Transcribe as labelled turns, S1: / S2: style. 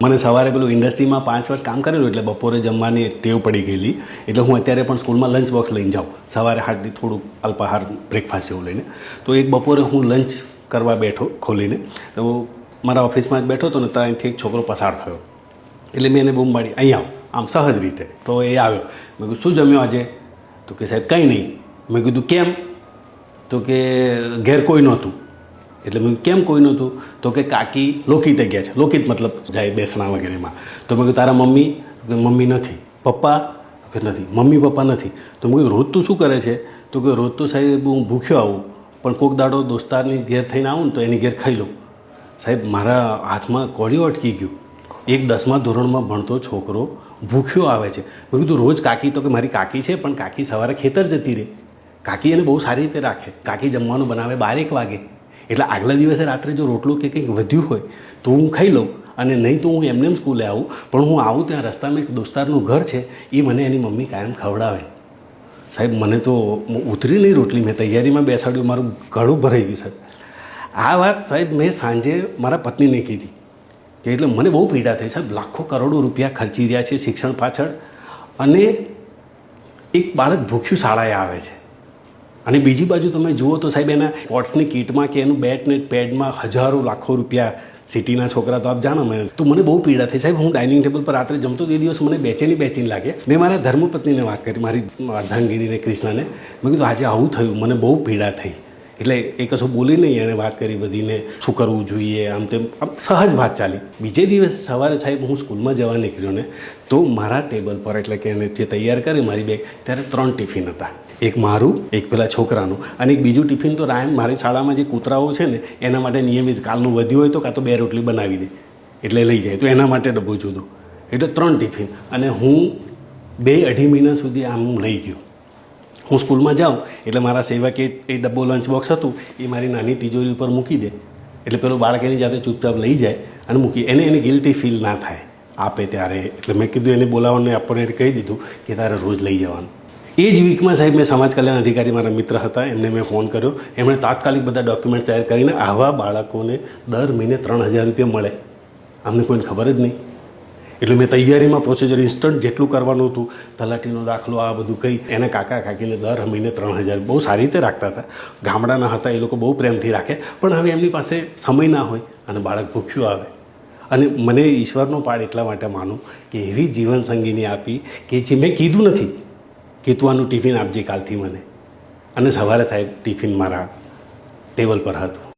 S1: મને સવારે પેલું ઇન્ડસ્ટ્રીમાં 5 વર્ષ કામ કરેલું એટલે બપોરે જમવાની ટેવ પડી ગયેલી. એટલે હું અત્યારે પણ સ્કૂલમાં લંચ બોક્સ લઈને જાઉં, સવારે હાર્ડલી થોડુંક અલ્પાહાર બ્રેકફાસ્ટ એવું લઈને. તો એક બપોરે હું લંચ કરવા બેઠો ખોલીને, તો મારા ઓફિસમાં જ બેઠો હતો ને ત્યાંથી એક છોકરો પસાર થયો. એટલે મેં એને બૂમ પાડી, અહીં આવ, આમ સહજ રીતે. તો એ આવ્યો. મેં કીધું શું જમ્યો આજે? તો કે સાહેબ કંઈ નહીં. મેં કીધું કેમ? તો કે ઘેર કોઈ નહોતું. એટલે મેં કેમ કોઈ નહોતું? તો કે કાકી લોકિતે ગયા છે. લોકિત મતલબ જાય બેસણા વગેરેમાં. તો મેં કીધું તારા મમ્મી? તો કે મમ્મી નથી. પપ્પા? તો કે નથી. મમ્મી પપ્પા નથી. તો મેં કીધું રોજ તું શું કરે છે? તો કે રોજ તો સાહેબ હું ભૂખ્યો આવું, પણ કોઈક દાડો દોસ્તારની ઘેર થઈને આવું ને તો એની ઘેર ખાઈ લઉં. સાહેબ મારા હાથમાં કોળિયો અટકી ગયું. એક 10મા ધોરણમાં ભણતો છોકરો ભૂખ્યો આવે છે. મેં કીધું રોજ કાકી? તો કે મારી કાકી છે, પણ કાકી સવારે ખેતર જતી રહે. કાકી એને બહુ સારી રીતે રાખે. કાકી જમવાનું બનાવે 12-1 વાગે. એટલે આગલા દિવસે રાત્રે જો રોટલું કે કંઈક વધ્યું હોય તો હું ખાઈ લઉં, અને નહીં તો હું એમને સ્કૂલે આવું. પણ હું આવું ત્યાં રસ્તામાં એક દોસ્તારનું ઘર છે, એ મને એની મમ્મી કાયમ ખવડાવે. સાહેબ મને તો ઉતરી નહીં રોટલી. મેં તૈયારીમાં બેસાડ્યું, મારું ગળું ભરાઈ ગયું સાહેબ. આ વાત સાહેબ મેં સાંજે મારા પત્નીને કીધી કે એટલે મને બહુ પીડા થઈ સાહેબ. લાખો કરોડો રૂપિયા ખર્ચી રહ્યા છે શિક્ષણ પાછળ, અને એક બાળક ભૂખ્યું શાળાએ આવે છે. અને બીજી બાજુ તમે જુઓ તો સાહેબ એના સ્પોર્ટ્સની કિટમાં કે એનું બેટ ને પેડમાં હજારો લાખો રૂપિયા. સિટીના છોકરા તો આપ જાણો. તો મને બહુ પીડા થઈ સાહેબ. હું ડાઇનિંગ ટેબલ પર રાત્રે જમતો તે દિવસ મને બેચેની લાગે. મેં મારા ધર્મપત્નીને વાત કરી, મારી અર્ધાંગીરીને કૃષ્ણાને. મેં કીધું આજે આવું થયું, મને બહુ પીડા થઈ. એટલે એ કશું બોલી નહીં, એણે વાત કરી બધીને શું કરવું જોઈએ, આમ તેમ આમ સહજ વાત ચાલી. બીજે દિવસે સવારે સાહેબ હું સ્કૂલમાં જવા નીકળ્યો ને, તો મારા ટેબલ પર એટલે કે એને જે તૈયાર કરી મારી બેગ, ત્યારે 3 ટિફિન હતા. એક મારું, એક પેલા છોકરાનું, અને એક બીજું ટિફિન તો મારી શાળામાં જે કૂતરાઓ છે ને એના માટે નિયમિત કાલનું વધ્યું હોય તો કાં તો 2 રોટલી બનાવી દે એટલે લઈ જાય, તો એના માટે ડબ્બું જુદું. એટલે 3 ટિફિન. અને હું 2-2.5 મહિના સુધી આમ લઈ ગયો. હું સ્કૂલમાં જાઉં એટલે મારા સેવકે એ ડબ્બો લંચ બોક્સ હતું એ મારી નાની તિજોરી ઉપર મૂકી દે. એટલે પેલું બાળક એની જાતે ચૂપચાપ લઈ જાય અને મૂકી. એને ગિલ્ટી ફીલ ના થાય આપે ત્યારે. એટલે મેં કીધું એને બોલાવવાનું, આપણને કહી દીધું કે તારે રોજ લઈ જવાનું. એ જ વીકમાં સાહેબ મેં સમાજ કલ્યાણ અધિકારી મારા મિત્ર હતા, એમને મેં ફોન કર્યો. એમણે તાત્કાલિક બધા ડોક્યુમેન્ટ તૈયાર કરીને આવા બાળકોને દર મહિને 3000 રૂપિયા મળે. અમને કોઈને ખબર જ નહીં. એટલે મેં તૈયારીમાં પ્રોસિજર ઇન્સ્ટન્ટ જેટલું કરવાનું હતું, તલાટીનો દાખલો આ બધું કહી એના કાકા કાકીને દર મહિને 3000 બહુ સારી રીતે રાખતા હતા. ગામડાના હતા, એ લોકો બહુ પ્રેમથી રાખે. પણ હવે એમની પાસે સમય ના હોય અને બાળક ભૂખ્યું આવે. અને મને ઈશ્વરનો પાડ એટલા માટે માનું કે એવી જીવનસંગીની આપી કે જે મેં કીધું નથી કે તું આનું ટિફિન આપજે કાલથી મને. અને સવારે સાહેબ ટિફિન મારા ટેબલ પર હતું.